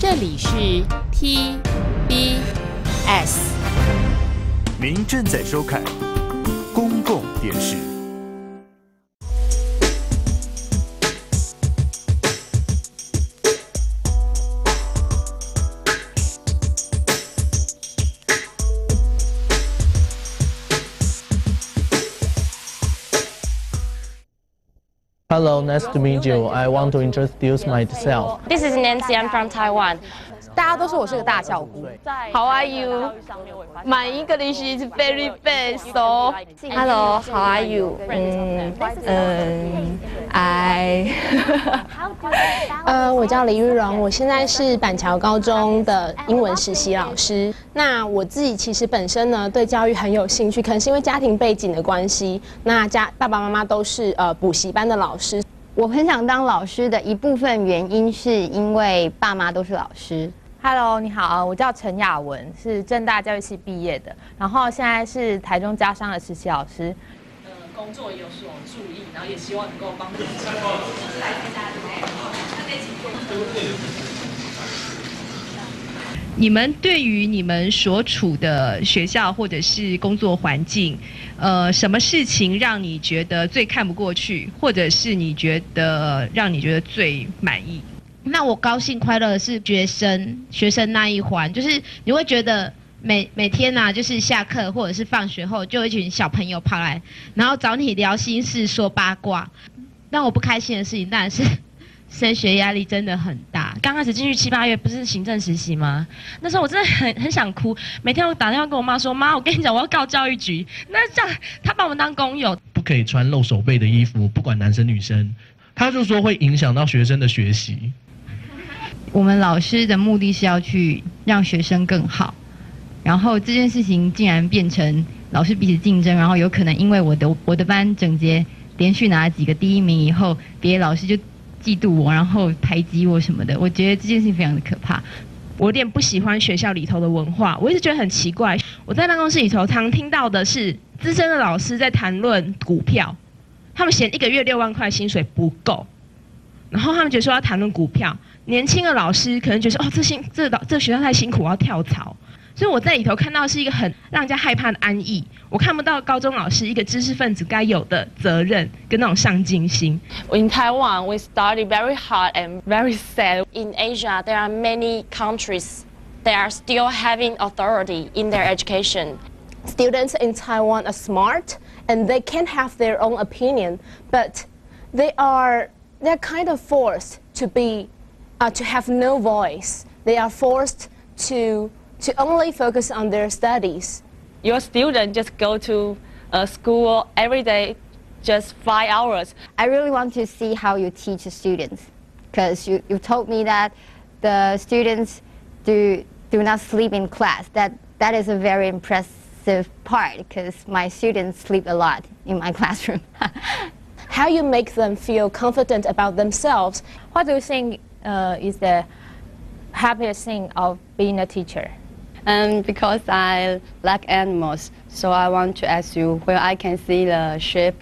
这里是 TBS。您正在收看公共电视。Hello, nice to meet you. I want to introduce myself. This is Nancy. I'm from Taiwan. 大家都说我是个大笑姑。How are you? My English is very bad, so. Hello, how are you? I 我叫李玉荣，我现在是板桥高中的英文实习老师。那我自己其实本身呢对教育很有兴趣，可能是因为家庭背景的关系。那爸爸妈妈都是补习班的老师。我很想当老师的一部分原因是因为爸妈都是老师。Hello， 你好，我叫陈雅文，是政大教育系毕业的，然后现在是台中家商的实习老师。工作也有所注意，然后也希望能够帮助你们对于你们所处的学校或者是工作环境，什么事情让你觉得最看不过去，或者是让你觉得最满意？那我高兴快乐的是学生那一环，就是你会觉得每天啊，就是下课或者是放学后，就有一群小朋友跑来，然后找你聊心事、说八卦。让我不开心的事情当然是升学压力真的很大。刚开始进去7、8月不是行政实习吗？那时候我真的很想哭，每天我打电话跟我妈说：“妈，我跟你讲，我要告教育局。”那这样他把我们当工友，不可以穿露手背的衣服，不管男生女生。他就说会影响到学生的学习。我们老师的目的是要去让学生更好，然后这件事情竟然变成老师彼此竞争，然后有可能因为我的班整节连续拿了几个第一名以后，别的老师就嫉妒我，然后排挤我什么的。我觉得这件事情非常的可怕。我有点不喜欢学校里头的文化，我一直觉得很奇怪。我在办公室里头常听到的是资深的老师在谈论股票，他们嫌1个月6万块薪水不够，然后他们觉得说要谈论股票。年轻的老师可能觉得哦，这学校太辛苦，我要跳槽。所以我在里头看到的是一个很让人家害怕的安逸。我看不到高中老师一个知识分子该有的责任跟那种上进心。In Taiwan, we study very hard and very sad. In Asia, there are many countries that are still having authority in their education. Students in Taiwan are smart and they can have their own opinion, but they're kind of forced to have no voice. They are forced to only focus on their studies. Your student just go to school every day, just 5 hours. I really want to see how you teach the students, because you told me that the students do not sleep in class. That is a very impressive part, because my students sleep a lot in my classroom. How you make them feel confident about themselves? What do you think is the happiest thing of being a teacher? Because I like animals, so I want to ask you where I can see the sheep.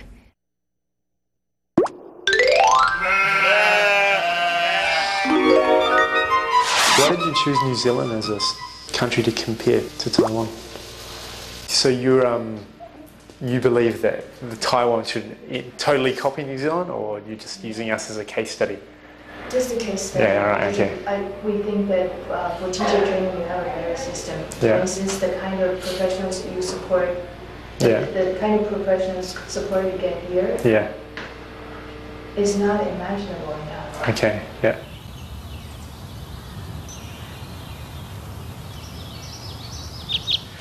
Why did you choose New Zealand as a country to compare to Taiwan? So you believe that Taiwan should totally copy New Zealand, or you're just using us as a case study? Just a case study. Yeah, all right, okay. We think that for teacher training, you have a better system. Yeah. For instance, the kind of professionals you support, yeah. the kind of professionals support you get here, yeah. is not imaginable enough. Okay, yeah.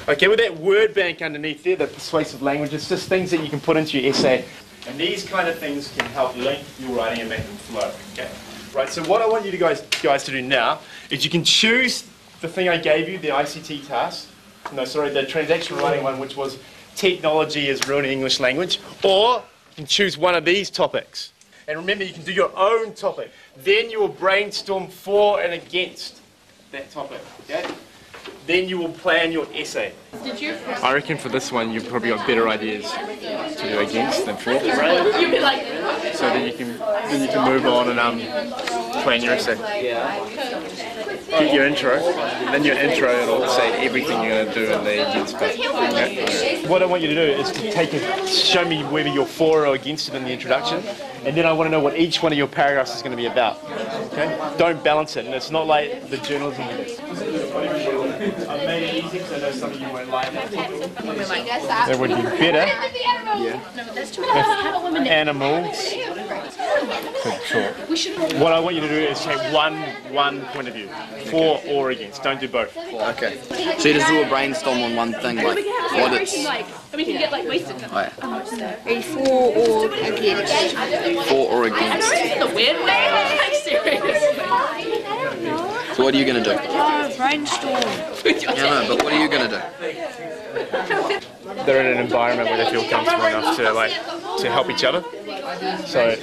Okay, with that word bank underneath there, the persuasive language, it's just things that you can put into your essay. And these kind of things can help link your writing and make them flow. Okay. Right, so what I want you guys to do now is you can choose the thing I gave you, the ICT task. No, sorry, the transaction writing one, which was technology is ruining English language. Or you can choose one of these topics. And remember, you can do your own topic. Then you will brainstorm for and against that topic. Okay? Then you will plan your essay. I reckon for this one you've probably got better ideas to do against than for. So then you can move on and plan your essay. Get your intro, and then your intro it'll say everything you're going to do in the against part. Okay? What I want you to do is to show me whether you're for or against it in the introduction, and then I want to know what each one of your paragraphs is going to be about. Okay? Don't balance it, and it's not like the journalism you do. I've made it easy because I know some of you won't like it. That would be better if animals could talk. What I want you to do is take one point of view, for or against. Don't do both. Okay. So you just do a brainstorm on one thing, like what it's. We can get like wasted. Right. For or against. For or against. In a weird way, like seriously. So what are you gonna do? Brainstorm. Yeah, no, but what are you gonna do? They're in an environment where they feel comfortable enough to help each other. So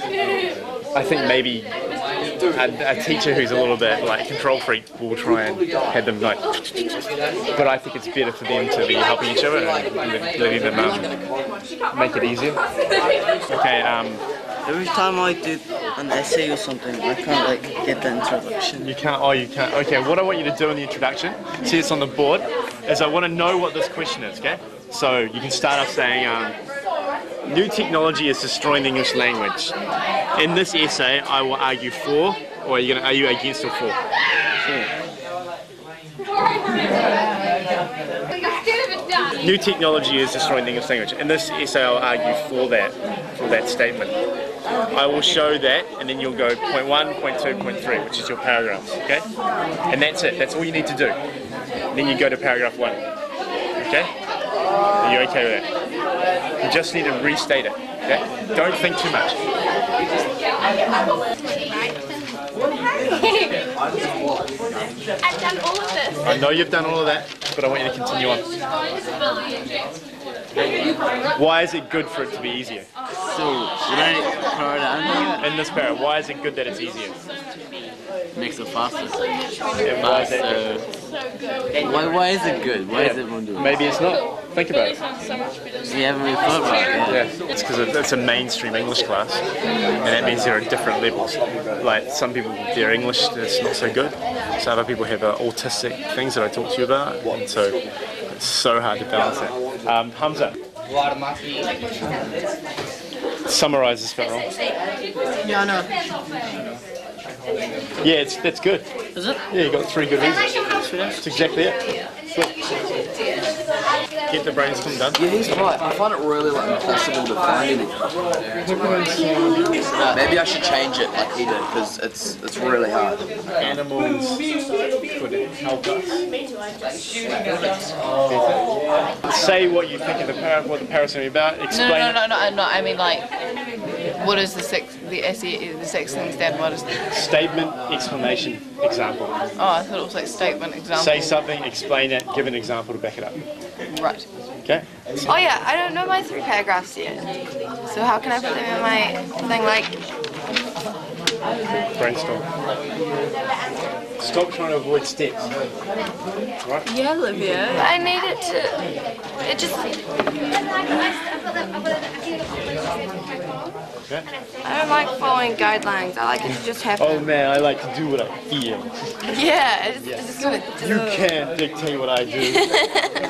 I think maybe a teacher who's a little bit like control freak will try and have them like, but I think it's better for them to be helping each other and letting them make it easier. Okay. Every time I do an essay or something, I can't like get the introduction. You can't. Oh, you can't. Okay. What I want you to do in the introduction, see it's on the board, is I want to know what this question is. Okay. So you can start off saying, new technology is destroying the English language. In this essay, I will argue for, or are you against or for? New technology is destroying the English language. In this essay, I'll argue for that statement. I will show that, and then you'll go point 1, point 2, point 3, which is your paragraphs, okay? And that's it. That's all you need to do. Then you go to paragraph 1, okay? Are you okay with that? You just need to restate it, okay? Don't think too much. I've done all of this. I know you've done all of that, but I want you to continue on. Why is it good for it to be easier? So, should I write down in this paragraph, why is it good that it's easier? Makes it faster. And why is that good? Why is it good? Why is everyone doing it? Maybe it's not. Think about it. You haven't really thought about it. Yeah, it's because it's a mainstream English class, and that means there are different levels. Like some people, their English is not so good. So other people have autistic things that I talked to you about, and so it's so hard to balance it. Hamza. Summarize this bit wrong. Yeah, I know. Yeah, that's good. Is it? Yeah, you got 3 good reasons. That's exactly it. Get the brainstorm done. Yeah, he's right. I find it really like impossible to find anything. Maybe I should change it like he did, because it's really hard. Animals could help us. Say what you think of the paragraph, what the paragraph's going to be about. Explain. No. I mean, like, what is the six thing stand? What is statement, explanation, example. Oh, I thought it was like statement, example. Say something, explain it, give an example to back it up. Right. Okay. Oh yeah, I don't know my 3 paragraphs yet. So how can I put them in my thing? Like, brainstorm. Stop trying to avoid steps. Right? yeah, Olivia. I need it to. It just. Okay. I don't like following guidelines. I like it to just happen. Oh man, I like to do what I feel. Yeah, it's just You can't dictate what I do,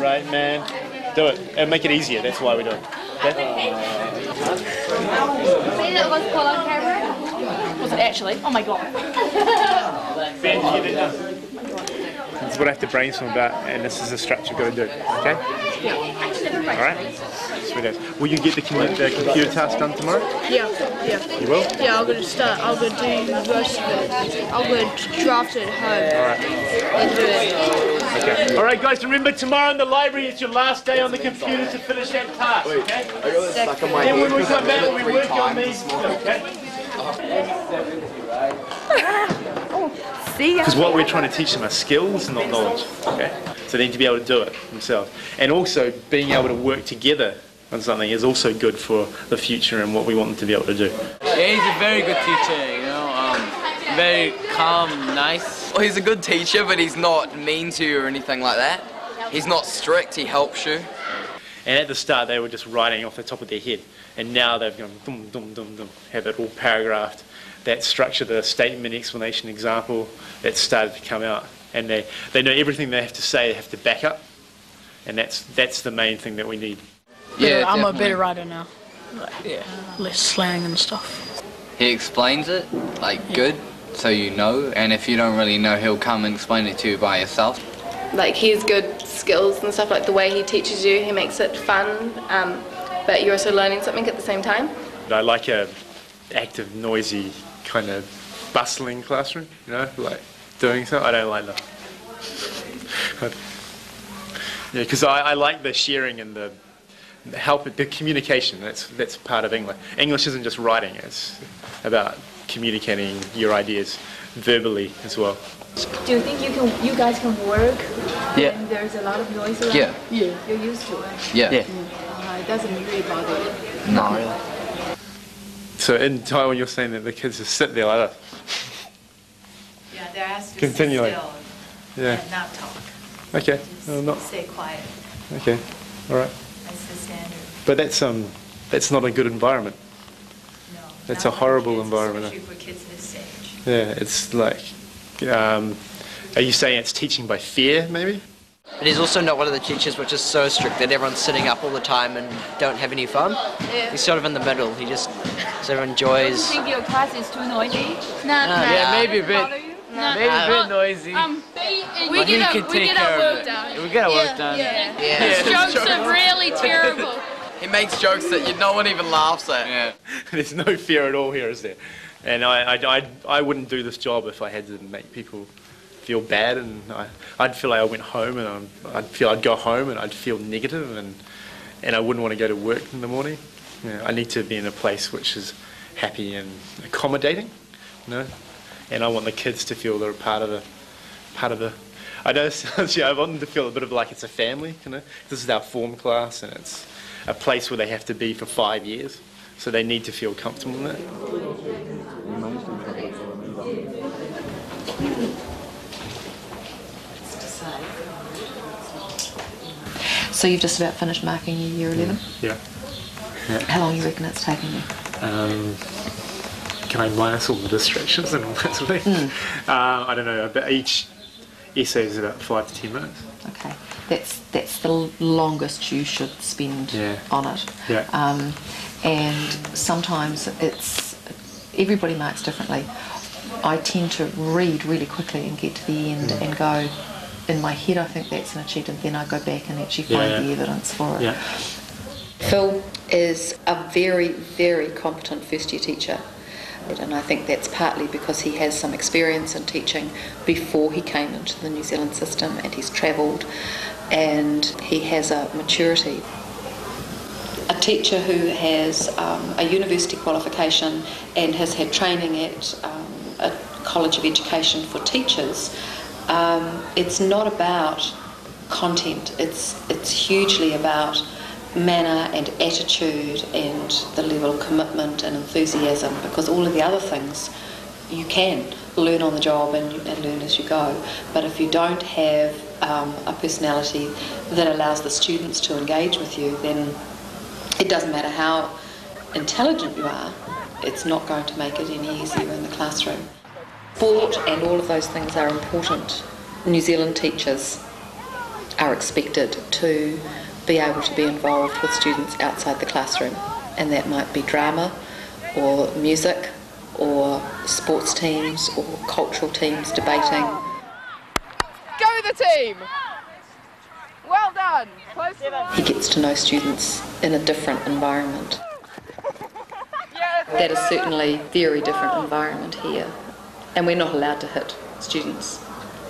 right, man? Do it and make it easier. That's why we do it. Okay? Was it actually? Oh my god. Ben, you get it done. This is what I have to brainstorm about, and this is the structure you've got to do. Okay? Yeah. All right. Sweet as. Will you get the computer task done tomorrow? Yeah. You will? Yeah, I'm gonna start. I'm gonna do the rest of it. I'm gonna draft it at home. All right. And do it. Okay. All right, guys. Remember, tomorrow in the library is your last day on the computer to finish that task. Okay? I got this stuck on my Then head when we come back, because I we'll did be it 3 working on times these. this morning. Okay? See? Because what we're trying to teach them are skills, not knowledge. Okay? So they need to be able to do it themselves. And also, being able to work together on something is also good for the future and what we want them to be able to do. Yeah, he's a very good teacher, you know, very calm, nice. Well, he's a good teacher, but he's not mean to you or anything like that. He's not strict, he helps you. And at the start they were just writing off the top of their head, and now they've gone dum dum dum dum, have it all paragraphed. That structure, the statement, explanation, example, that's started to come out, and they know everything they have to say, they have to back up, and that's the main thing that we need. Yeah, I'm a better writer now. Like, yeah, less slang and stuff. He explains it, like, good, so you know, and if you don't really know, he'll come and explain it to you by yourself. Like, he has good skills and stuff, like the way he teaches you, he makes it fun, but you're also learning something at the same time. I like a active, noisy, kind of bustling classroom, you know, like doing something. I don't like that. Yeah, because I like the sharing and the communication. That's part of English. English isn't just writing, it's about communicating your ideas verbally as well. Do you think you guys can work Yeah. when there's a lot of noise around? Yeah. Yeah. You're used to it? Yeah. It doesn't really bother you? Not really. So in Taiwan you're saying that the kids just sit there like that? Yeah, they're asked to Continually. sit still Yeah. and not talk. Okay. Not. Stay quiet. Okay. All right. That's the standard. But that's not a good environment. No. That's a horrible environment. Especially for kids this stage. Yeah, it's like, are you saying it's teaching by fear, maybe? But he's also not one of the teachers which is so strict that everyone's sitting up all the time and don't have any fun. Yeah. He's sort of in the middle. He just sort of Do enjoys. you think your class is too noisy? Yeah, maybe a bit. Maybe a bit noisy. We get our work done. We get our work done. His jokes are really terrible. He makes jokes that no one even laughs at. Yeah. There's no fear at all here, is there? And I wouldn't do this job if I had to make people feel bad, and I'd feel like I went home and I'd go home and I'd feel negative, and I wouldn't want to go to work in the morning. Yeah, I need to be in a place which is happy and accommodating, you know? And I want the kids to feel they're part of the. I know it sounds, I want them to feel a bit of like it's a family, you know. This is our form class, and it's a place where they have to be for 5 years, so they need to feel comfortable in that. So you've just about finished marking your year 11? Yeah. How long do you reckon it's taken you? Can I minus all the distractions and all that sort of thing? I don't know, but each essay is about 5 to 10 minutes. Okay, that's the longest you should spend on it. Yeah. And sometimes everybody marks differently. I tend to read really quickly and get to the end and go, in my head I think that's an achievement, then I go back and actually find the evidence for it. Yeah. Phil is a very, very competent first year teacher, and I think that's partly because he has some experience in teaching before he came into the New Zealand system, and he's travelled and he has a maturity. A teacher who has a university qualification and has had training at a college of education for teachers, it's not about content, it's hugely about manner and attitude and the level of commitment and enthusiasm, because all of the other things you can learn on the job and learn as you go, but if you don't have a personality that allows the students to engage with you, then it doesn't matter how intelligent you are, it's not going to make it any easier in the classroom. Sport and all of those things are important. New Zealand teachers are expected to be able to be involved with students outside the classroom, and that might be drama or music or sports teams or cultural teams debating. Go the team! Well done! Close to one. He gets to know students in a different environment. That is certainly a very different environment here, and we're not allowed to hit students.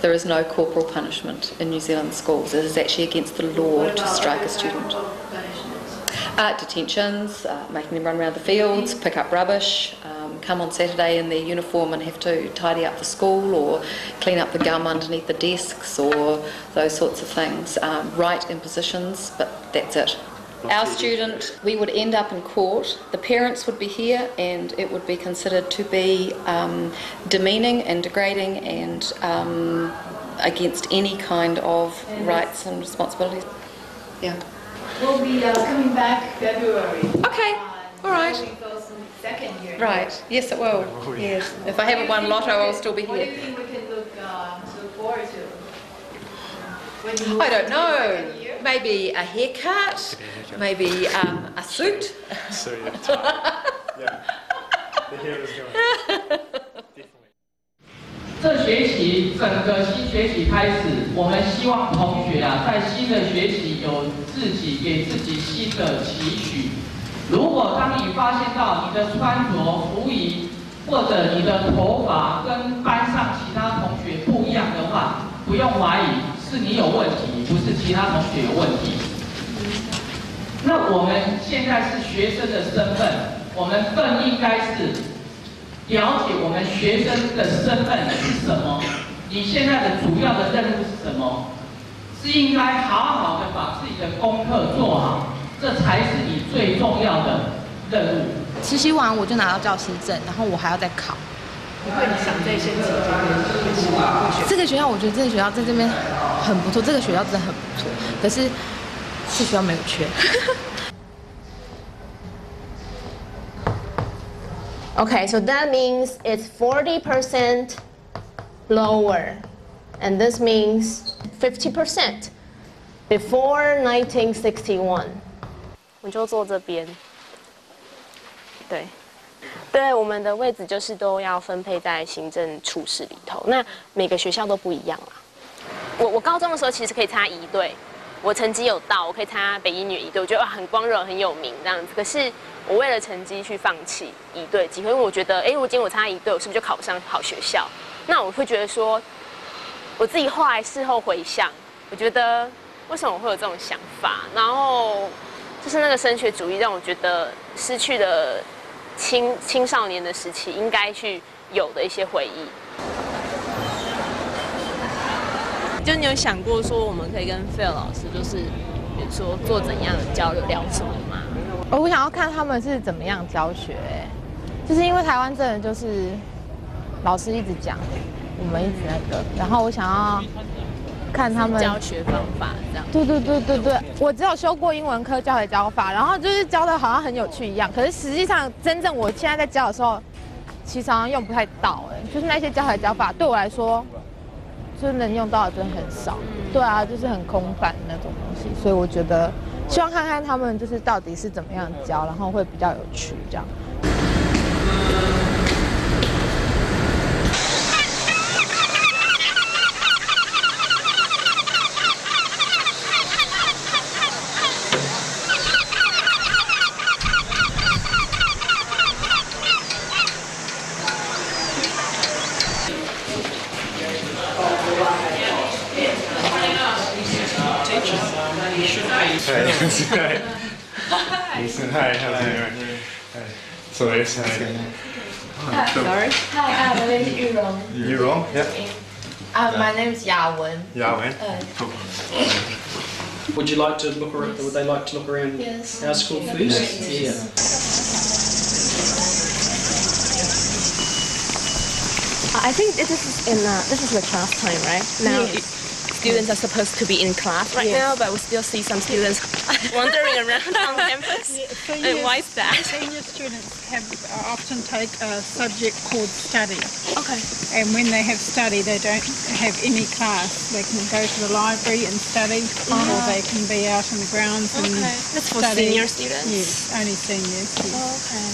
There is no corporal punishment in New Zealand schools. It is actually against the law to strike a student. Detentions, making them run around the fields, pick up rubbish, come on Saturday in their uniform and have to tidy up the school or clean up the gum underneath the desks or those sorts of things. Write impositions, but that's it. Our student, we would end up in court, the parents would be here, and it would be considered to be demeaning and degrading and against any kind of rights and responsibilities. Yeah. We'll be coming back February. Okay. All right. Second year. Right. Yes, it will. Yes. If I haven't won lotto, I'll still be What do you here. think we can look forward to? I don't know. Maybe a haircut. Maybe a suit. So yeah. The hair is going. 这学期整个新学期开始，我们希望同学在新的学期有给自己新的期许。如果当你发现到你的穿着、服仪或者你的头发跟班上其他同学不一样的话，不用怀疑，是你有问题，不是其他同学有问题。那我们现在是学生的身份，我们更应该是了解我们学生的身份是什么，你现在的主要的任务是什么？是应该好好的把自己的功课做好，这才是你最重要的任务。实习完我就拿到教师证，然后我还要再考。你会想再申请这个学校？我觉得这个学校在这边很不错，这个学校真的很不错，可是这学校没有缺。Okay, so that means it's 40% lower, and this means 50% before 1961. 我就坐这边。对，我们的位置就是都要分配在行政处室里头。那每个学校都不一样啦。我高中的时候其实可以参加仪队，我成绩有到，我可以参加北一女仪队，我觉得很光荣、很有名这样子。可是我为了成绩去放弃仪队机会，因为我觉得，如果今天我参加仪队，我是不是就考不上好学校？那我会觉得说，我自己后来事后回想，我觉得为什么我会有这种想法？然后就是那个升学主义让我觉得失去了青少年的时期应该去有的一些回忆。就你有想过说，我们可以跟 Phil 老师，就是比如说做怎样的交流，聊什么吗？我想要看他们是怎么样教学，就是因为台湾真的就是老师一直讲，我们一直那个，然后我想要看他们教学方法这样。对，我只有修过英文科教学教法，然后就是教的好像很有趣一样，可是实际上真正我现在在教的时候，其实好像用不太到，就是那些教学教法对我来说，就是能用到的真的很少。对啊，就是很空泛那种东西，所以我觉得希望看看他们就是到底是怎么样教，然后会比较有趣这样。Sorry. Sorry. Hi, my name is Yurong. Yurong, yeah. My name is Yawen. Yawen. Would you like to look around? Would they like to look around our school first? Yeah. I think this is the class time, right? Now students are supposed to be in class right now, but we still see some students wandering around on campus. And why is that? Senior students often take a subject called study. Okay. And when they have study, they don't have any class. They can go to the library and study, or they can be out in the grounds and That's for study. senior students? Yes, only seniors. Yes. Okay.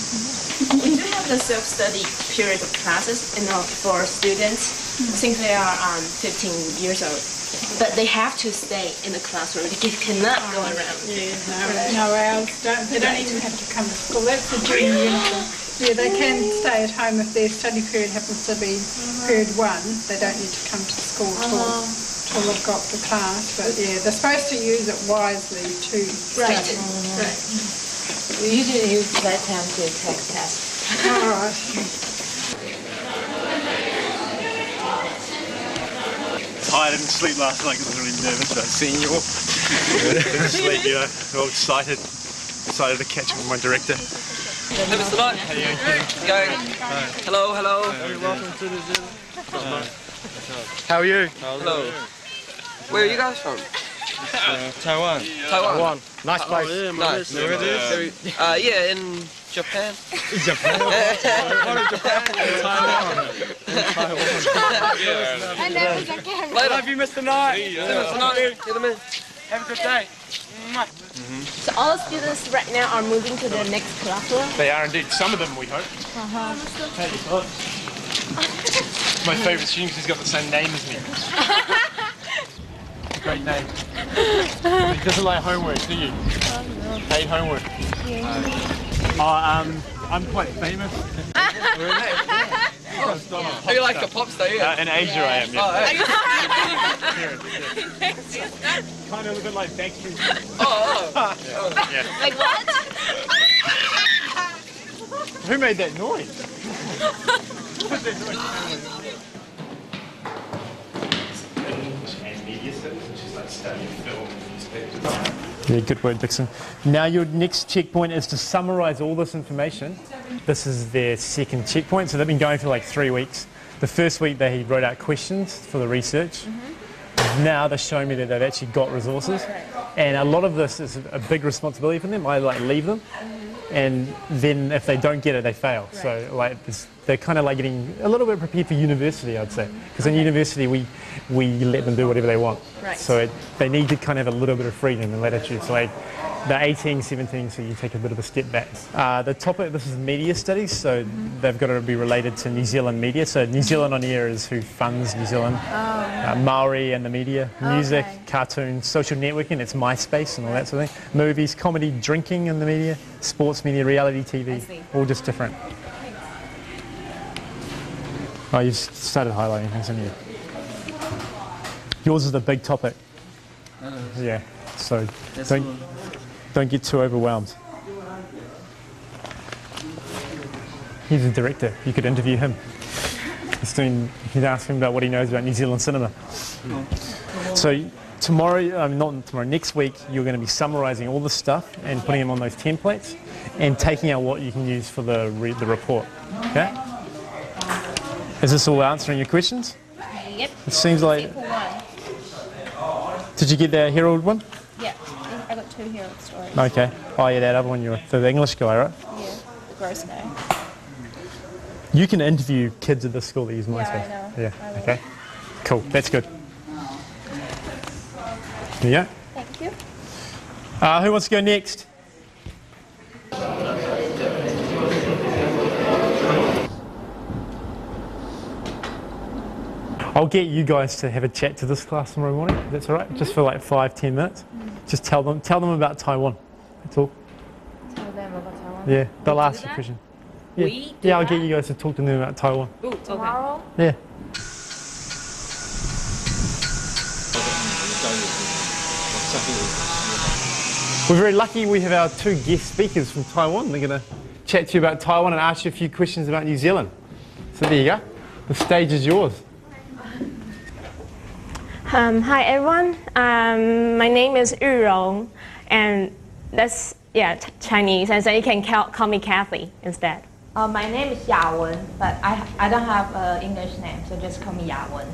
We do have the self-study period of classes for students since they are 15 years old. But they have to stay in the classroom. They cannot go around. No, ours don't. They don't even have to come to school. That's the junior. Yeah, they can stay at home if their study period happens to be period 1. They don't need to come to school till they've got the class. But yeah, they're supposed to use it wisely to study. Right. We usually use that time to take tests. All right. I didn't sleep last night because I was really nervous about seeing you all. Didn't sleep, you know, all excited to catch up with my director. Hello, Mr. Lott. How are you going? Hello. Welcome to the zoo. How are you? Hello. Where are you guys from? Taiwan. Taiwan. Nice place. Nice. Yeah, in Japan. In Japan? Part of Japan? Taiwan. Taiwan. Later. Love you, Mr. Knight. Have a good day. So all the students right now are moving to the next classroom? They are indeed. Some of them, we hope. Hey, look. My favourite student, he's got the same name as me. Great name. He doesn't like homework, do you? Hate homework. I'm quite famous. Are you like a pop star? Yeah. In Asia I am, yeah. Kind of a bit like Backstreet. Yeah. Like what? Who made that noise? And media studies, which is like studying film and newspapers. Yeah, good word, Dixon. Now your next checkpoint is to summarise all this information. This is their second checkpoint, so they've been going for like 3 weeks. The first week they wrote out questions for the research. Now they're showing me that they've actually got resources, and a lot of this is a big responsibility for them. I like leave them, and then if they don't get it, they fail. So like they're kind of like getting a little bit prepared for university, I'd say, because in university we let them do whatever they want. So they need to kind of have a little bit of freedom and latitude. So like they're 18, 17, so you take a bit of a step back. The topic, this is media studies, so they've got to be related to New Zealand media. So New Zealand on Air is who funds New Zealand. Maori and the media, music, cartoons, social networking, it's MySpace and all that sort of thing. Movies, comedy, drinking in the media, sports media, reality TV, all just different. Oh, you've started highlighting things, haven't you? Yours is the big topic. Yeah, so don't get too overwhelmed. He's the director. You could interview him. You can ask him about what he knows about New Zealand cinema. So tomorrow, not tomorrow, next week, you're going to be summarising all this stuff and putting them on those templates and taking out what you can use for the report. Okay? Is this all answering your questions? Yep. It seems like... Did you get the Herald one? Yeah, I got 2 Herald stories. Okay. Oh yeah, that other one, you're the English guy, right? Yeah, the gross guy. You can interview kids at the school that use MySpace. Yeah, I know. Yeah, okay. Cool, that's good. There you go. Thank you. Who wants to go next? I'll get you guys to have a chat to this class tomorrow morning, if that's all right? Just for like 5-10 minutes. Just tell them about Taiwan. That's all. Tell them about Taiwan? Yeah, they'll ask you a question. Yeah, I'll get you guys to talk to them about Taiwan. Ooh, tomorrow? Yeah. We're very lucky we have our 2 guest speakers from Taiwan. They're going to chat to you about Taiwan and ask you a few questions about New Zealand. So there you go. The stage is yours. Hi everyone, my name is Yu Rong, and that's Chinese, and so you can call me Kathy instead. My name is Ya-wen, but I don't have an English name, so just call me Ya-wen.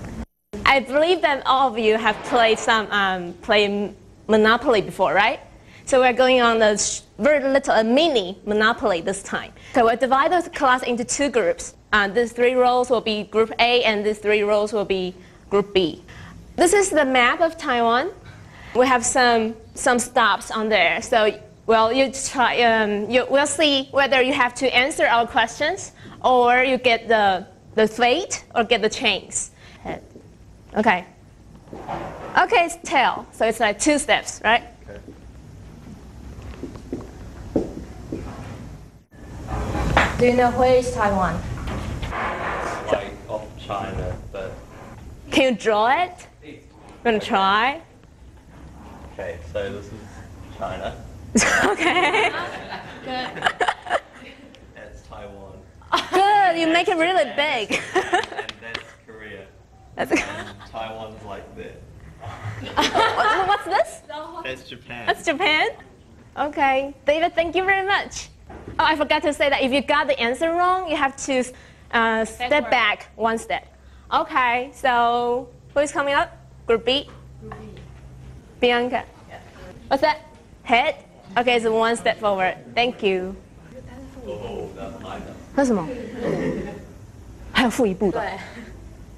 I believe that all of you have played Monopoly before, right? So we're going on a very little, mini Monopoly this time. So we'll divide the class into 2 groups. These 3 rows will be Group A, and these 3 rows will be Group B. This is the map of Taiwan. We have some stops on there. So, well, you try. We'll see whether you have to answer our questions, or you get the fate, or get the chains. Okay. Okay, it's tail. So it's like 2 steps, right? Okay. Do you know where is Taiwan? Like off China, but. Can you draw it? Gonna try? Okay, so this is China. Okay. Good. That's Taiwan. Good, you make it really big. And that's Korea. And Taiwan's like that. What's this? That's Japan. That's Japan? Okay. David, thank you very much. Oh, I forgot to say that if you got the answer wrong, you have to step back 1 step. Okay, so who is coming up? Group B? Bianca. What's that? Head? Okay, so one step forward. Thank you. 那什么？还有负一步的。对。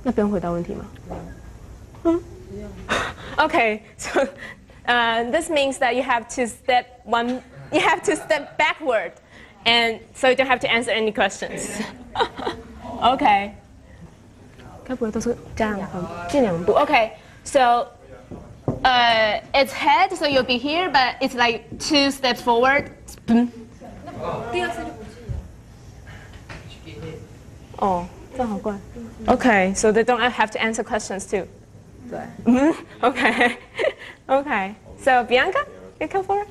那不用回答问题吗？嗯。Okay, so this means that you have to step backward, and so you don't have to answer any questions. Okay. 该不会都是加2步 ？Okay, so it's head, so you'll be here, but it's like 2 steps forward. 第二次就不记了。哦，这样好怪。Okay, so they don't have to answer questions too. 对。Okay. Okay. So Bianca, you come forward.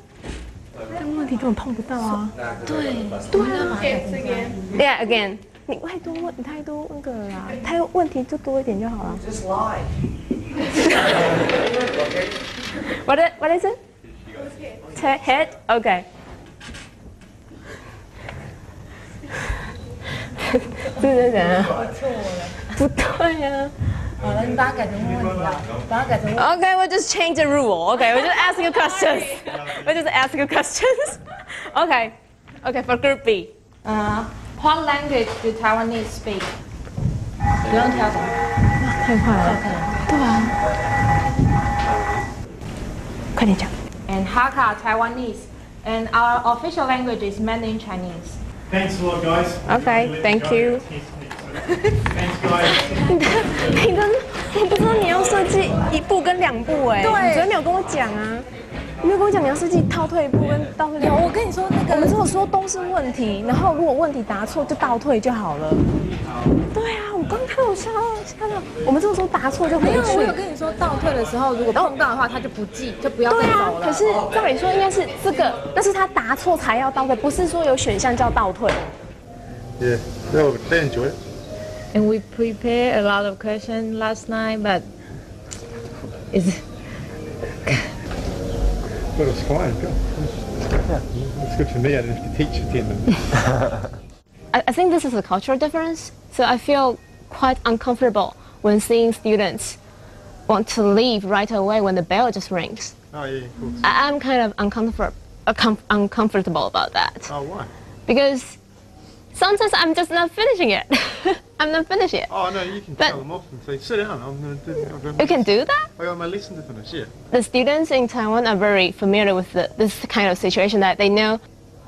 这问题根本碰不到啊。对。对啊。Yeah, again. 你太多那个了啦，他问题就多一点就好了。Just lie. What is it? Head. Okay. 这是怎样？我错了。不对呀。好了，你把它改成问题啊，把它改成。Okay, we'll just change the rule. Okay, we'll just ask you questions. We'll just ask you questions. Okay. Okay, for Group B. What language do Taiwanese speak? 不用挑什么。太快了。对啊。快点讲。And Hakka Taiwanese, and our official language is Mandarin Chinese. Thanks a lot, guys. Okay, thank you. Thanks, guys. 我不知道你要设计1步跟2步哎。对。你昨天没有跟我讲啊。你没有跟我讲你要设计倒退1步跟倒退2步。我跟你说那个，我们这么说都是问题，然后如果问题答错就倒退就好了。对啊，我刚看我笑到，我们这么说答错就回去。没有，我有跟你说倒退的时候，如果碰到的话，他就不记，就不要再走了。可是照理说应该是这个，但是他答错才要倒退，不是说有选项叫倒退。Yeah, they enjoy it. And we prepared a lot of questions last night, but it's. Well, it's fine. It's good for me. I didn't have to teach for 10 minutes. I think this is a cultural difference. So I feel quite uncomfortable when seeing students want to leave right away when the bell just rings. Oh yeah, of course. I'm kind of uncomfortable about that. Oh, why? Because sometimes I'm just not finishing it. I'm not finished yet. Oh no, you can tell them off and say, sit down. I'm going to do. You can do that? I got my lesson to finish. Yeah. The students in Taiwan are very familiar with this kind of situation that they know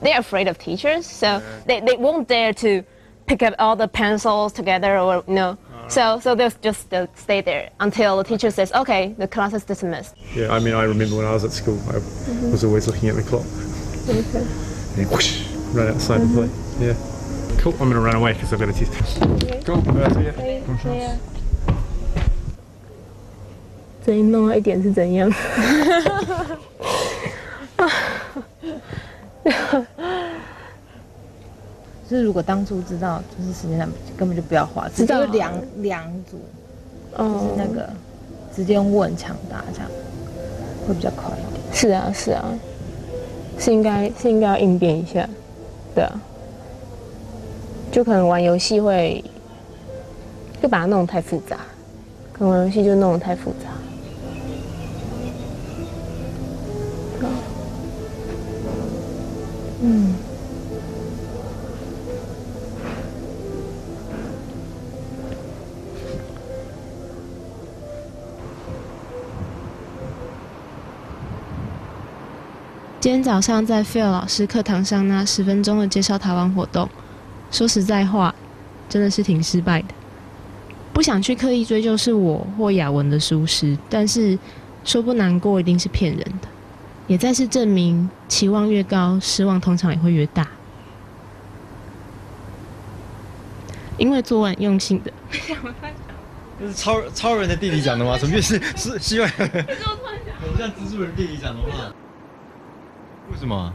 they're afraid of teachers, so they won't dare to pick up all the pencils together or no. So they'll just stay there until the teacher says, okay, the class is dismissed. Yeah, I mean, I remember when I was at school, I was always looking at the clock. Okay. And then whoosh, run outside and play. Yeah. Cool, I'm going to run away because I've got a test. Cool, see ya. 这一弄到1点是怎样？就是如果当初知道，就是时间上根本就不要花，直接两组，就是那个直接用问抢答这样，会比较快一点。是啊，是啊，是应该要应变一下，对啊，就可能玩游戏会把它弄得太复杂，可能玩游戏就弄得太复杂。嗯。今天早上在 Phil 老师课堂上那10分钟的介绍台湾活动，说实在话，真的是挺失败的。不想去刻意追究是我或雅文的疏失，但是说不难过一定是骗人的，也再次证明期望越高，失望通常也会越大。因为昨晚用心的，这是超人的弟弟讲的吗？什么意思？是希望很像蜘蛛人弟弟讲的话。为什么？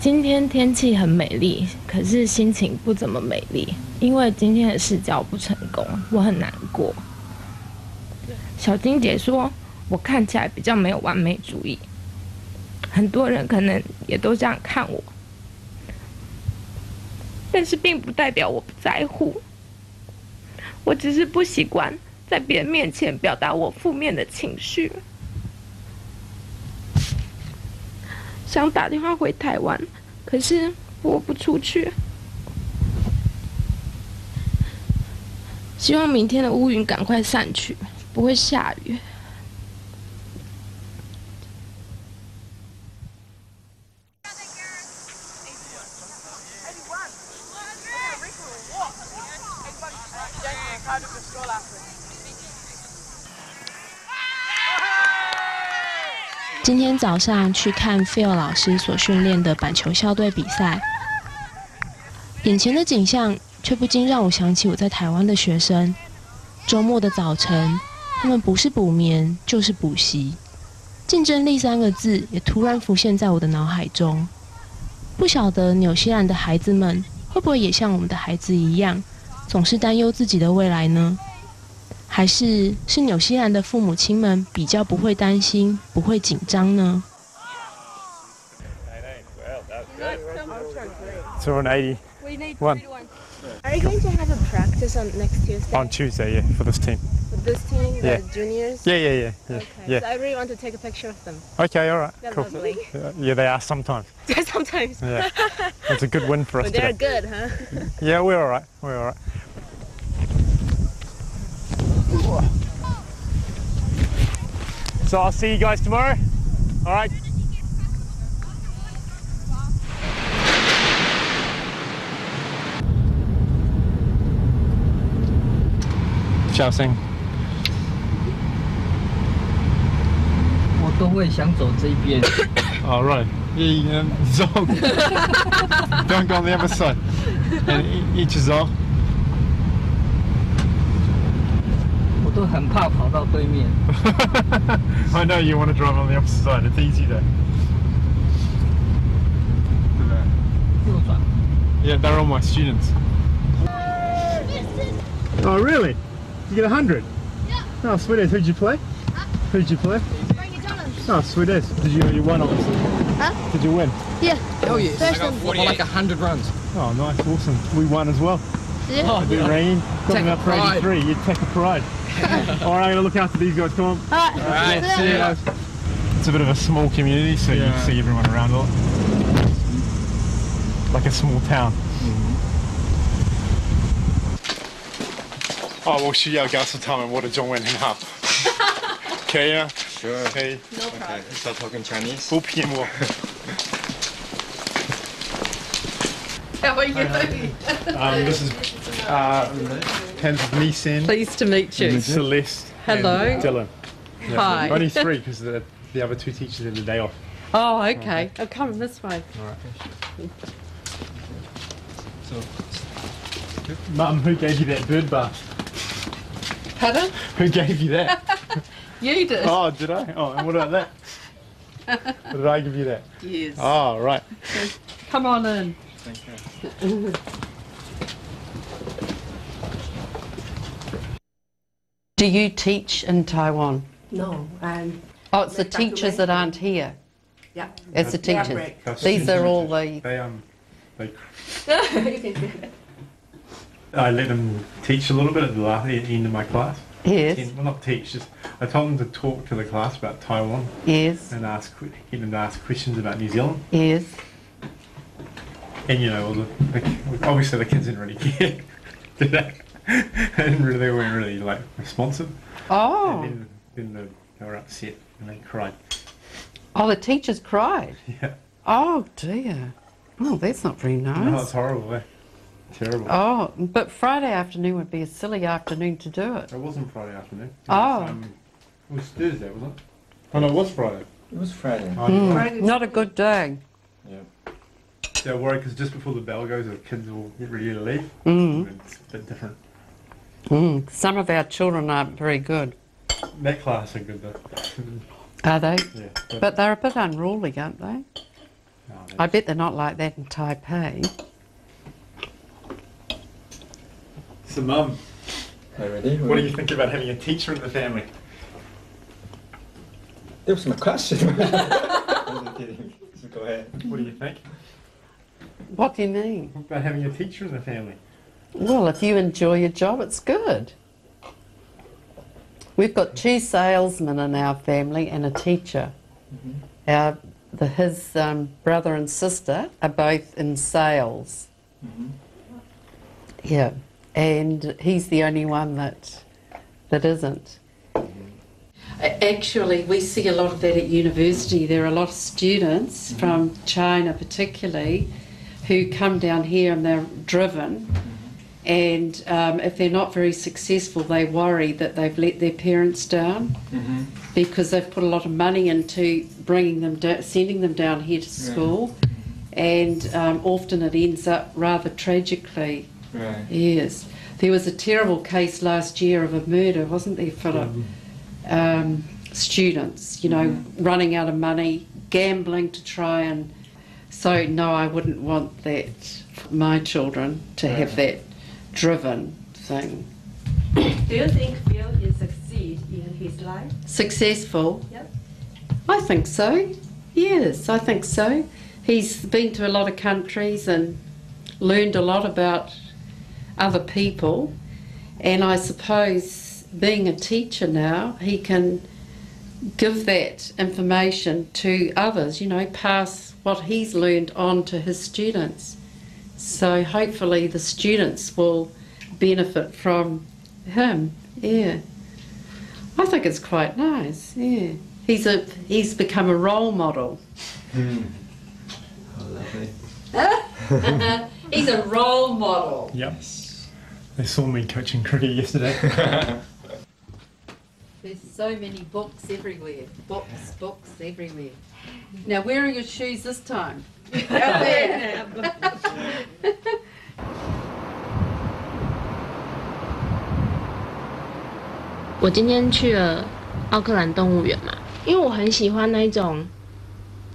今天天气很美丽，可是心情不怎么美丽，因为今天的试教不成功，我很难过。小金姐说我看起来比较没有完美主义，很多人可能也都这样看我，但是并不代表我不在乎，我只是不习惯在别人面前表达我负面的情绪。想打电话回台湾，可是拨不出去。希望明天的乌云赶快散去，不会下雨。今天早上去看 Phil 老师所训练的板球校队比赛，眼前的景象却不禁让我想起我在台湾的学生。周末的早晨，他们不是补眠就是补习，竞争力3个字也突然浮现在我的脑海中。不晓得纽西兰的孩子们会不会也像我们的孩子一样，总是担忧自己的未来呢？还是纽西兰的父母亲们比较不会担心，不会紧张呢？ So on 81. Are you going to have a practice on next Tuesday? On Tuesday, yeah, for this team. For this team, the Yeah. juniors? Yeah. Okay. Yeah. So I really want to take a picture of them. Okay, all right, They're cool. lovely. Yeah, they are sometimes. Sometimes. Yeah, it's a good win for us But they're today. good, huh? Yeah, we're all right. We're all right. So I'll see you guys tomorrow. All right. Xiao Xing. 我都会想走这边。Oh, right. Yeah, Zog. Don't go on the other side. And each Zog. 我都很怕跑到对面。I know you want to drive on the opposite side. It's easy there. 右转。Yeah, they're all my students. Oh, really? You get 100? Yeah. Oh, sweet as. Who'd you play? Huh? Who'd you play? Oh, sweet as. Did you win, obviously? Huh? Did you win? Yeah. Hell yeah. First one. For like 100 runs. Oh, nice, awesome. We won as well. Yeah. Oh, yeah. Rain. Got Take me a up for pride. 83. You take a pride. All right, I'm going to look after these guys. Come on. All right. right. See you guys. It's a bit of a small community, so you see everyone around a lot. Like a small town. Oh, well, 需要告诉他们我的中文很好。可以啊？ Sure. Okay. No problem. Okay. Start talking Chinese. 不骗我。 How are you? This is Pens with me, Sen. Pleased to meet you. Celeste. Hello. And Dylan. Yeah, Hi. Only 3 because the other 2 teachers had the day off. Oh, okay. I'll come this way. All right. So, Mum, who gave you that bird bath? Pardon? Who gave you that? You did. Oh, did I? Oh, and what about that? Or did I give you that? Yes. Oh, right. Come on in. Thank you. Do you teach in Taiwan? No, Oh, it's the teachers that aren't here. Yeah. It's the They are teachers. break. These are all the. They I let them teach a little bit at the end of my class. Yes. Well, not teach, just I told them to talk to the class about Taiwan. Yes. And get them to ask questions about New Zealand. Yes. And you know, obviously the kids didn't really care, did they? They weren't really like responsive. Oh. And then they were upset and they cried. Oh, the teachers cried. Yeah. Oh dear. Oh, that's not very nice. No, it's horrible, eh? Terrible. Oh, but Friday afternoon would be a silly afternoon to do it. It wasn't Friday afternoon. Oh. It was Thursday, wasn't it? Oh no, it was Friday. It was Friday. Oh, Not a good day. Yeah. They're worried because just before the bell goes, the kids will get ready to leave. It's a bit different. Some of our children aren't very good. That class are good though. Are they? Yeah. But they're a bit unruly, aren't they? No, I bet they're not like that in Taipei. So, Mum, Are you ready? what do you think about having a teacher in the family? That was my question. I'm just kidding. Just go ahead. What do you think? What do you mean? What about having a teacher in the family? Well, if you enjoy your job, it's good. We've got 2 salesmen in our family and a teacher. His brother and sister are both in sales. Yeah, and he's the only one that isn't. Actually, we see a lot of that at university. There are a lot of students from China particularly who come down here and they're driven, and if they're not very successful, they worry that they've let their parents down because they've put a lot of money into bringing them down, sending them down here to school, and often it ends up rather tragically. Right. Yes. There was a terrible case last year of a murder, wasn't there, Philip? Students, you know, running out of money, gambling to try and... So, no, I wouldn't want that for my children to have that driven thing. Do you think Bill will succeed in his life? Successful? Yep. I think so. Yes, I think so. He's been to a lot of countries and learned a lot about other people, and I suppose being a teacher now, he can give that information to others, you know, pass what he's learned on to his students. So hopefully the students will benefit from him. Yeah, I think it's quite nice. Yeah, he's become a role model. Oh, lovely. He's a role model. Yep. They saw me coaching cricket yesterday. There's so many books everywhere. Books everywhere. Now, where are your shoes this time? Out there. 我今天去了奥克兰动物园嘛，因为我很喜欢那一种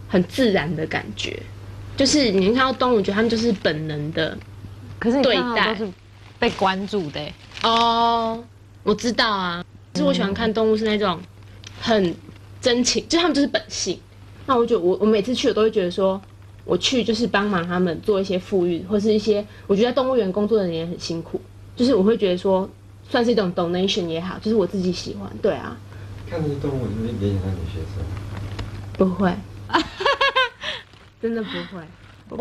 很自然的感觉，就是你看到动物，觉得他们就是本能的可是你对待看到都是被关注的。哦，我知道啊，就是我喜欢看动物是那种很真情，就是他们就是本性。那我觉得我每次去我都会觉得说，我去就是帮忙他们做一些富裕，或是一些我觉得在动物园工作的人也很辛苦，就是我会觉得说算是一种 donation 也好，就是我自己喜欢。对啊。看这些动物，你会联想到女学生？不会，真的不会。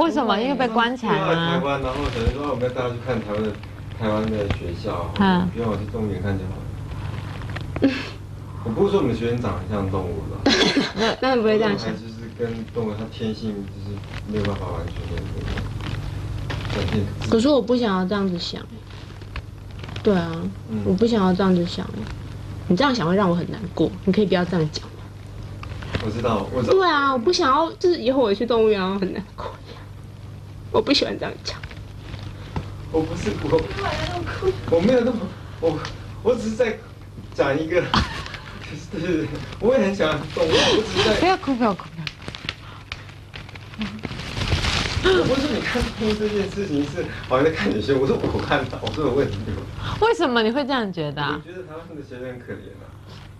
为什么？因为被关起来吗？台吗？湾，然后可能说我们要带他去看台湾的学校，不用我去动物园看就好了。我不是说我们的学生长得像动物了，当然不会这样想。就是跟动物它天性就是没有办法完全展现。可是我不想要这样子想。对啊，我不想要这样子想。你这样想会让我很难过，你可以不要这样讲吗？我知道。对啊，我不想要，就是以后我去动物园很难过。我不喜欢这样讲。我不是我没有那么我只是在讲一个，就是我也很喜欢动物，我只是在。不要哭，不要哭。我不是说你看动物这件事情是好像在看女生，我说我看到，我说有问题。为什么你会这样觉得啊？我觉得台湾的学生很可怜啊，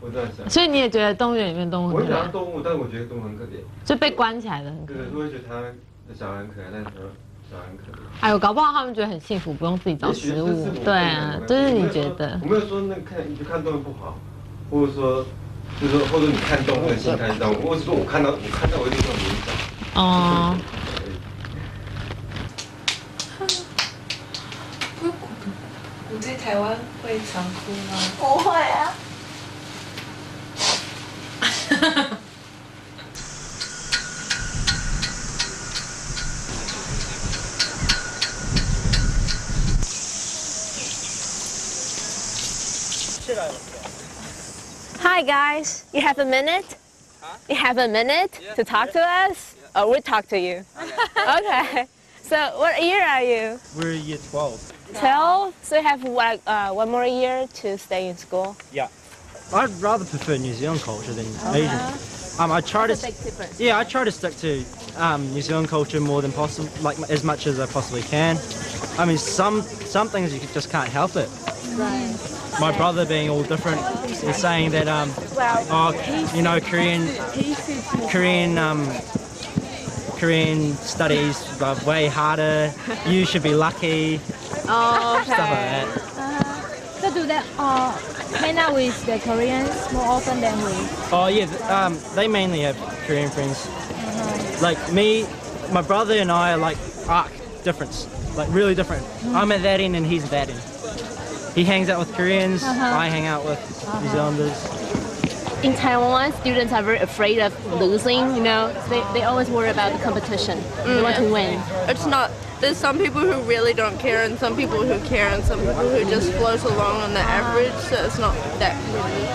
我这样想。所以你也觉得动物园里面动物很可怜？我喜欢动物，但是我觉得动物很可怜。就被关起来的很可怜。对，我会觉得他的小孩很可爱，但是小孩很可怜。哎呦，搞不好他们觉得很幸福，不用自己找食物。对啊，就是你觉得。我没有说那你去看动物不好，或者说就是说，或者你看动物的心态是这样，我是说我看到我一定会有影响。哦。你在台湾会常哭吗？不会啊。Hi guys, you have a minute? Huh? You have a minute to talk to us? Yeah. Or we'll talk to you. Okay. So what year are you? We're year 12. 12? So you have like one more year to stay in school? Yeah. I'd rather prefer New Zealand culture than Asian. I try That's a big difference. Yeah, I try to stick to New Zealand culture more than possible, like as much as I possibly can. I mean, some things you just can't help it. Right. My brother, being all different, is saying that Korean studies are way harder. You should be lucky. Oh, okay. Stuff like that. So do they hang out with the Koreans more often than we? Oh yeah, they mainly have Korean friends. Like me, my brother and I are like arc difference, like really different. I'm at that end and he's at that end. He hangs out with Koreans, I hang out with New Zealanders. In Taiwan, students are very afraid of losing, you know. They always worry about the competition. They want to win. It's not, there's some people who really don't care and some people who care and some people who just float along on the average, so it's not that really.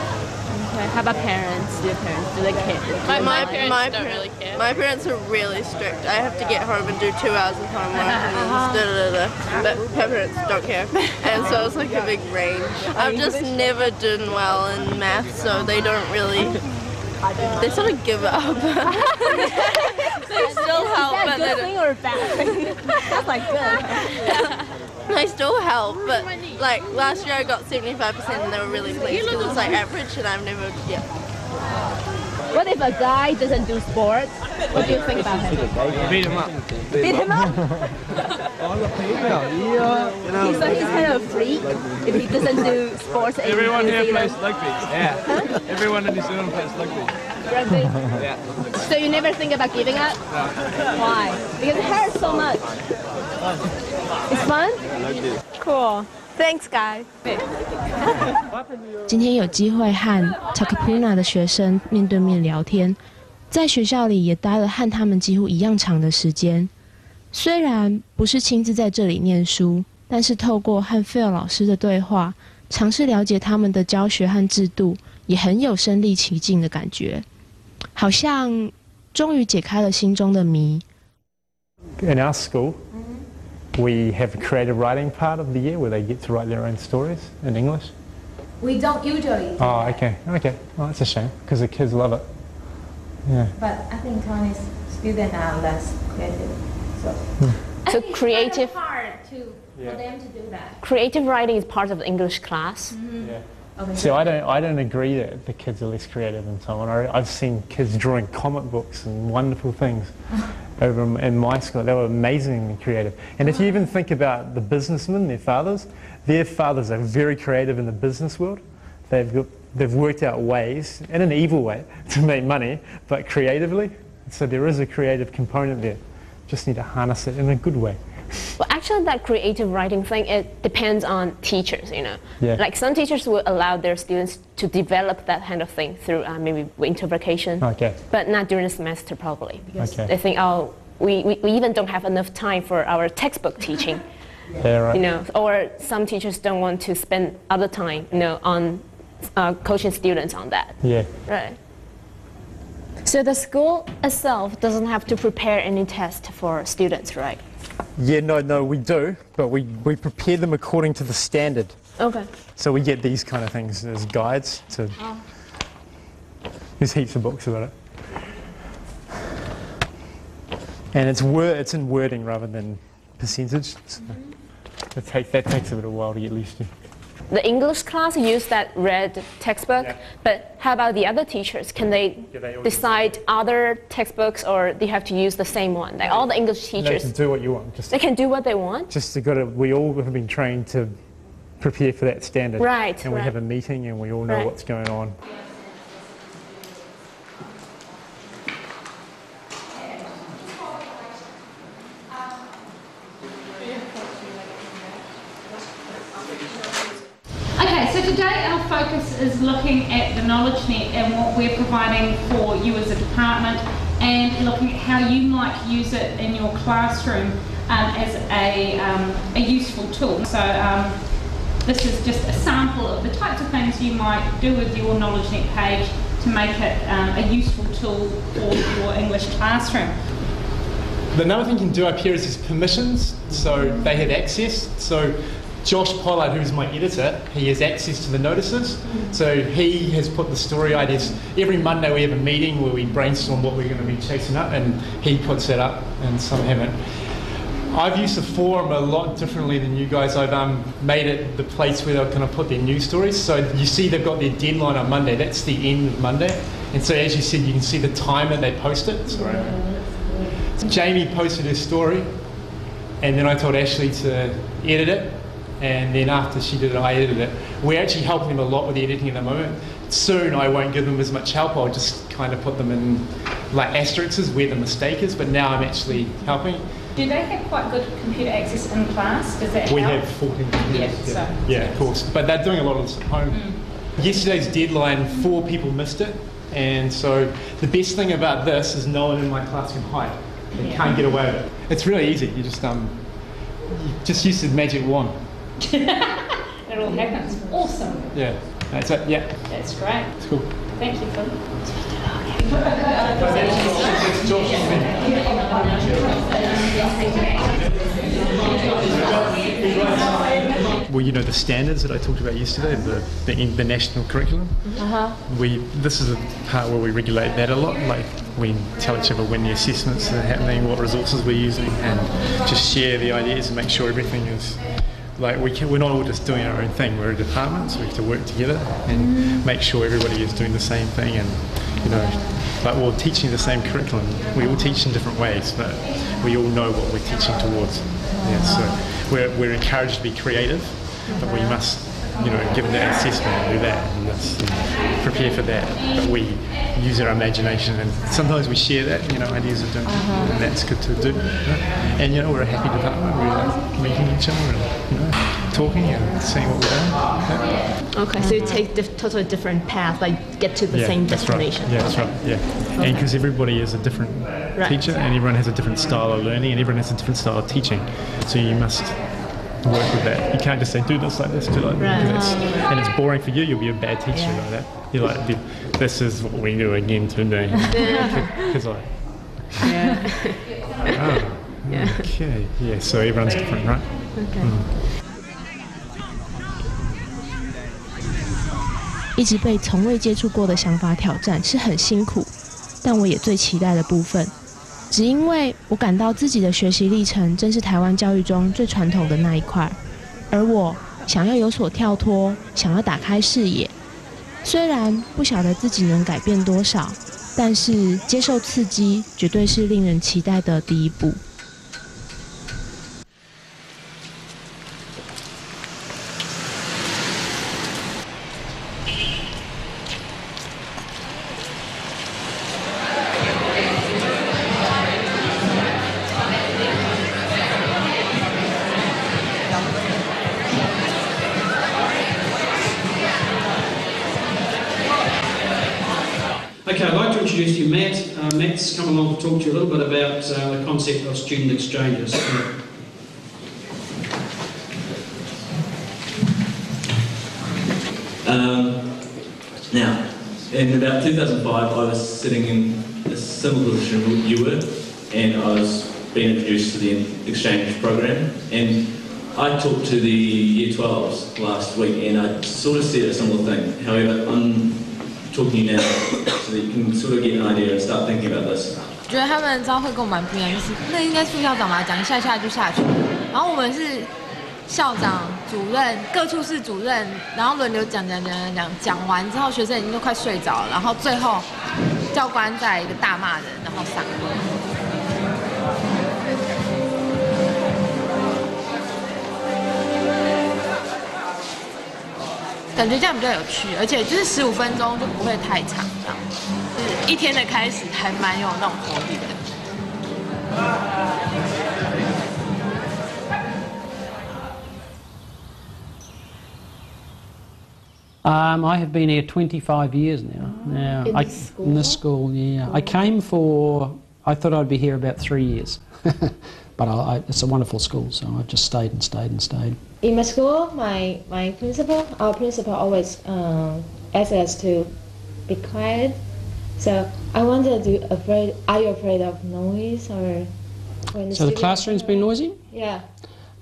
Okay. How about parents? Do your parents, do they care? My parents don't really care. My parents are really strict. I have to get home and do 2 hours of homework and then but my parents don't care. And so it's like a big range. I've just never done well in math, so they don't really, they sort of give up. They still help. Is that a good thing or a bad thing? That's like good. I still help, but like last year I got 75% and they were really pleased because it's like average and I've never, What if a guy doesn't do sports? What do you think about him? Beat him up. Beat him up? So he's kind of a freak if he doesn't do sports. Everyone here plays rugby. Yeah. Huh? Everyone in New Zealand plays rugby. Rugby? Yeah. So you never think about giving up? No. Why? Because it hurts so much. It's fun? Cool. Thanks, guys. 今天有机会和 Takapuna 的学生面对面聊天，在学校里也待了和他们几乎一样长的时间。虽然不是亲自在这里念书，但是透过和 Phil 老师的对话，尝试了解他们的教学和制度，也很有身临其境的感觉，好像终于解开了心中的谜。In our school, we have a creative writing part of the year where they get to write their own stories in English. We don't usually. Oh, okay. Well, that's a shame because the kids love it. Yeah. But I think Taiwanese students are less creative. So creative. It's hard for them to do that. Creative writing is part of the English class. Yeah. Okay. See, I don't agree that the kids are less creative in Taiwan. I've seen kids drawing comic books and wonderful things over in my school. They were amazingly creative. And if you even think about the businessmen, their fathers are very creative in the business world. They've worked out ways, in an evil way, to make money, but creatively. So there is a creative component there. Just need to harness it in a good way. Well, actually, that creative writing thing, it depends on teachers, you know. Yeah. Like some teachers will allow their students to develop that kind of thing through maybe winter vacation. Okay. But not during the semester, probably. Because Okay. they think, oh, we even don't have enough time for our textbook teaching. Yeah, right. You know, or some teachers don't want to spend other time, you know, on coaching students on that. Yeah. Right. So the school itself doesn't have to prepare any test for students, right? Yeah, no, we do, but we prepare them according to the standard. Okay. So we get these kind of things as guides to. There's heaps of books about it, and it's in wording rather than percentage. So that takes a bit of a while to get used to. The English class use that red textbook, but how about the other teachers? Can they decide other textbooks, or they have to use the same one? Like all the English teachers, They can do what you want. They can do what they want? Just we all have been trained to prepare for that standard. Right, And we right. have a meeting and we all know Right. what's going on. Okay, so today our focus is looking at the knowledge net and what we're providing for you as a department, and looking at how you might use it in your classroom as a useful tool. So this is just a sample of the types of things you might do with your knowledge net page to make it a useful tool for your English classroom. Another thing you can do up here is his permissions, so they have access. So Josh Pollard, who's my editor, he has access to the notices. So he has put the story ideas. Every Monday we have a meeting where we brainstorm what we're going to be chasing up, and he puts that up, and some haven't. I've used the forum a lot differently than you guys. I've made it the place where they'll kind of put their news stories. So you see they've got their deadline on Monday. That's the end of Monday. And so as you said, you can see the time that they post it. Sorry. So Jamie posted her story, and then I told Ashley to edit it. And then after she did it, I edited it. We're actually helping them a lot with the editing at the moment. Soon I won't give them as much help. I'll just kind of put them in like asterisks where the mistake is. But now I'm actually helping. Do they have quite good computer access in class? Does that help? We have 14 computers. Yeah, of course. But they're doing a lot of this at home. Yesterday's deadline, 4 people missed it. And so the best thing about this is no one in my class can hide. They can't get away with it. It's really easy. You just use the magic wand. It all happens. Awesome. Yeah, that's it. Yeah. That's great. It's cool. Thank you, Phil. Well, you know the standards that I talked about yesterday, the national curriculum. This is a part where we regulate that a lot. Like we tell each other when the assessments are happening, what resources we're using, and just share the ideas and make sure everything is. Like we're not all just doing our own thing. We're a department, so we have to work together and make sure everybody is doing the same thing. And you know, like we're teaching the same curriculum. We all teach in different ways, but we all know what we're teaching towards. Yeah, so we're encouraged to be creative, but we must, you know, give them that assessment and do that, and prepare for that. But we use our imagination, and sometimes we share that, you know, ideas of doing, and that's good to do. You know? And you know, we're a happy department. We like meeting each other and talking and seeing what we're doing. Yeah. Okay, so you take totally different path, like get to the same destination. Right. Yeah, that's right. Yeah, okay. And because everybody is a different teacher, and everyone has a different style of learning, and everyone has a different style of teaching. So you must work with that. You can't just say do this like this, do like that. And it's boring for you. You'll be a bad teacher like that. You're like, this is what we do again today. Because like, okay, yeah. So everyone's different, right? Okay. 一直被从未接触过的想法挑战是很辛苦，但我也最期待的部分。只因为我感到自己的学习历程正是台湾教育中最传统的那一块，而我想要有所跳脱，想要打开视野。虽然不晓得自己能改变多少，但是接受刺激绝对是令人期待的第一步。Okay, I'd like to introduce you Matt. Matt's come along to talk to you a little bit about the concept of student exchanges. Now, in about 2005, I was sitting in a similar position you were, and I was being introduced to the exchange program, and I talked to the Year 12s last week, and I sort of said a similar thing. However, I'm talking to you now so that you can sort of get an idea and start thinking about this. 我觉得他们招会跟我蛮不一样，就是那应该副校长吧，讲一下下就下去，然后我们是校长、主任、各处室主任，然后轮流讲完之后，学生已经都快睡着了，然后最后教官再一个大骂人，然后上课。感觉这样比较有趣，而且就是15分钟就不会太长，这样就是一天的开始还蛮有那种活力的。I have been here 25 years now. In this school, yeah. I came I thought I'd be here about 3 years. But it's a wonderful school, so I've just stayed and stayed and stayed. In my school, our principal always asks us to be quiet. So I wondered, are you afraid of noise or when So the classroom's been noisy? Yeah.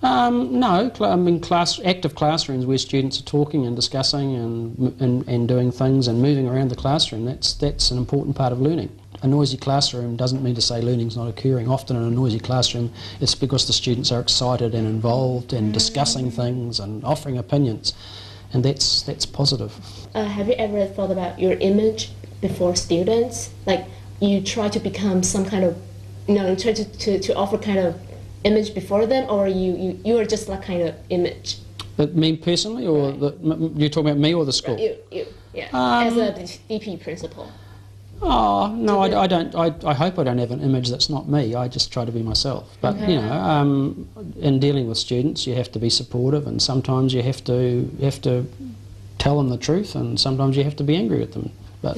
No, I mean active classrooms where students are talking and discussing and doing things and moving around the classroom. That's an important part of learning. A noisy classroom doesn't mean to say learning's not occurring. Often in a noisy classroom, it's because the students are excited and involved and discussing things and offering opinions, and that's positive. Have you ever thought about your image before students? Like you try to become some kind of, you try to offer kind of image before them, or you are just that kind of image? But me personally, or you're talking about me or the school? You, yeah. As a DP principal. Oh no, I don't. I hope I don't have an image that's not me. I just try to be myself. But okay. In dealing with students, you have to be supportive, and sometimes you have to tell them the truth, and sometimes you have to be angry with them. But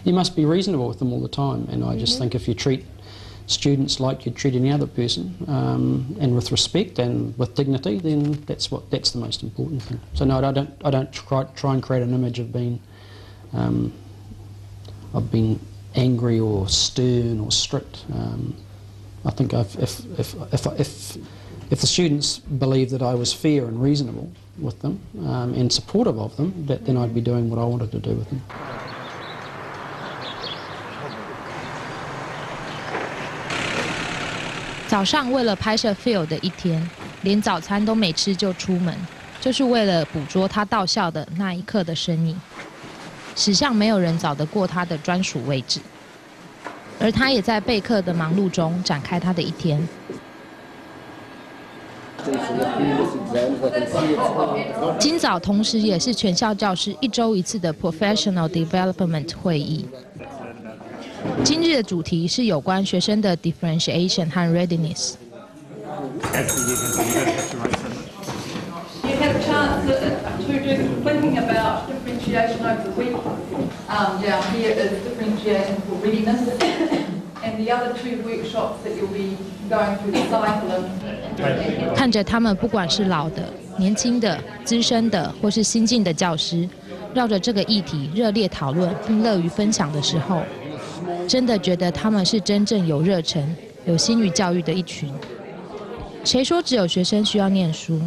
you must be reasonable with them all the time. And I just think if you treat students like you'd treat any other person, and with respect and with dignity, then that's the most important thing. So no, I don't try and create an image of being angry or stern or strict. I think if the students believed that I was fair and reasonable with them and supportive of them, then I'd be doing what I wanted to do with them. 早上为了拍摄 Phil 的一天，连早餐都没吃就出门，就是为了捕捉他到校的那一刻的身影。史上没有人找得过他的专属位置，而他也在备课的忙碌中展开他的一天。今早同时也是全校教师1周1次的 Professional Development 会议。今日的主题是有关学生的 differentiation 和 readiness。You had a chance to do some thinking about differentiation over the week. Down here is differentiation for readiness, and the other 2 workshops that you'll be going through the cycle of. 看着他们不管是老的、年轻的、资深的，或是新进的教师，绕着这个议题热烈讨论并乐于分享的时候，真的觉得他们是真正有热忱、有心于教育的一群。谁说只有学生需要念书？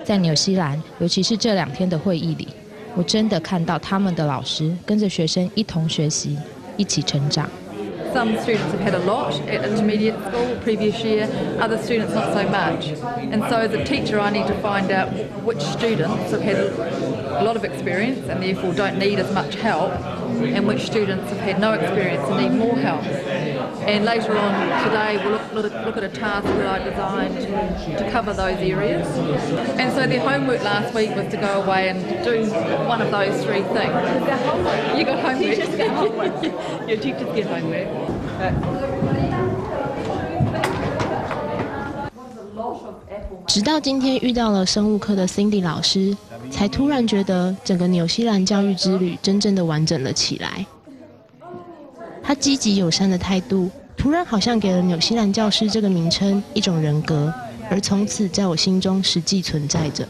在纽西兰，尤其是这2天的会议里，我真的看到他们的老师跟着学生一同学习，一起成长。Some students have had a lot at intermediate school previous year, other students not so much. And so as a teacher I need to find out which students have had a lot of experience and therefore don't need as much help, and which students have had no experience and need more help. And later on today we'll look at a task that I designed to cover those areas. And so their homework last week was to go away and do one of those 3 things. You got homework? Teachers get homework. Your teachers get homework. 直到今天遇到了生物课的 Cindy 老师，才突然觉得整个纽西兰教育之旅真正的完整了起来。他积极友善的态度，突然好像给了纽西兰教师这个名称一种人格，而从此在我心中实际存在着。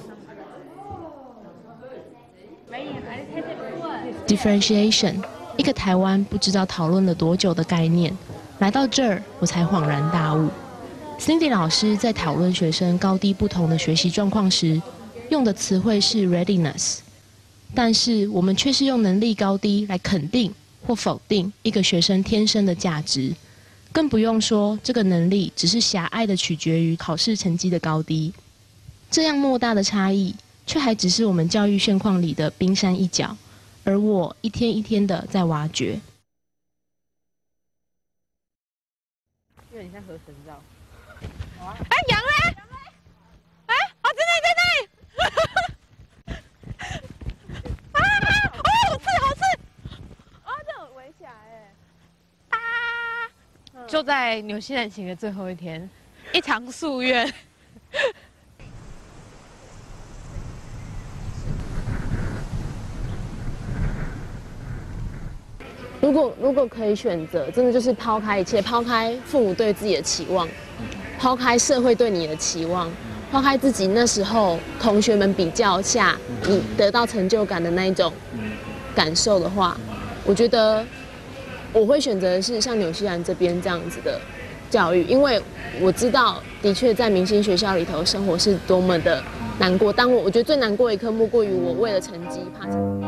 Differentiation， 一个台湾不知道讨论了多久的概念，来到这儿我才恍然大悟。Cindy 老师在讨论学生高低不同的学习状况时，用的词汇是 readiness， 但是我们却是用能力高低来肯定或否定一个学生天生的价值，更不用说这个能力只是狭隘的取决于考试成绩的高低。这样莫大的差异，却还只是我们教育现况里的冰山一角，而我一天一天的在挖掘。有点像河神照。哎，羊嘞？哎，哦，在那里，啊！哦，好刺！哦，这种围起来哎。啊！就在纽西兰行的最后一天，一场夙愿。如果可以选择，真的就是抛开一切，抛开父母对自己的期望，抛开社会对你的期望，抛开自己那时候同学们比较下你得到成就感的那一种感受的话，我觉得我会选择的是像纽西兰这边这样子的教育，因为我知道，的确在明星学校里头生活是多么的难过。我觉得最难过的一刻，莫过于我为了成绩怕成绩。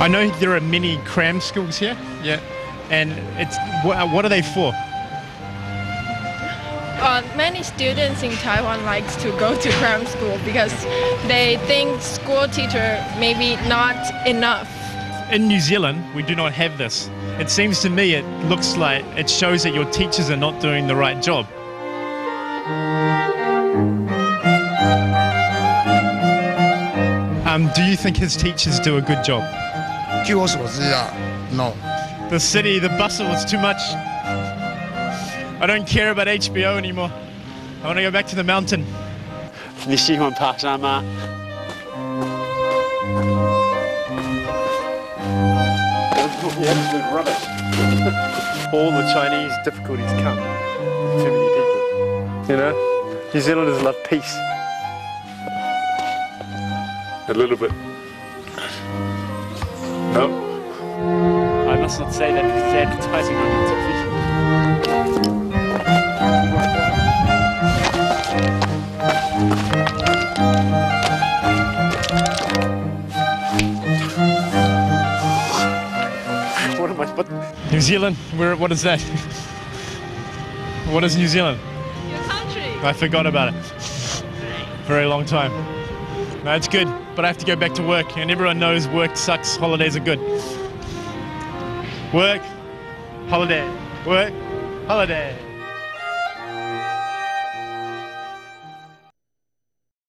I know there are many cram schools here, yeah, and what are they for? Many students in Taiwan likes to go to cram school because they think school teacher maybe not enough. In New Zealand, we do not have this. It seems to me it looks like it shows that your teachers are not doing the right job. Do you think his teachers do a good job? 据我所知啊 ，no. The city, the bustle is too much. I don't care about HBO anymore. I want to go back to the mountain. 你喜欢爬山吗？ The absolute rubbish. All the Chinese difficulties come with too many people. You know, New Zealanders love peace. A little bit. No. I must not say that because it's advertising on the television. What am I? What? New Zealand? What is that? What is New Zealand? Your country. I forgot about it. Very long time. No, it's good, but I have to go back to work, and everyone knows work sucks, holidays are good. Work, holiday, work, holiday.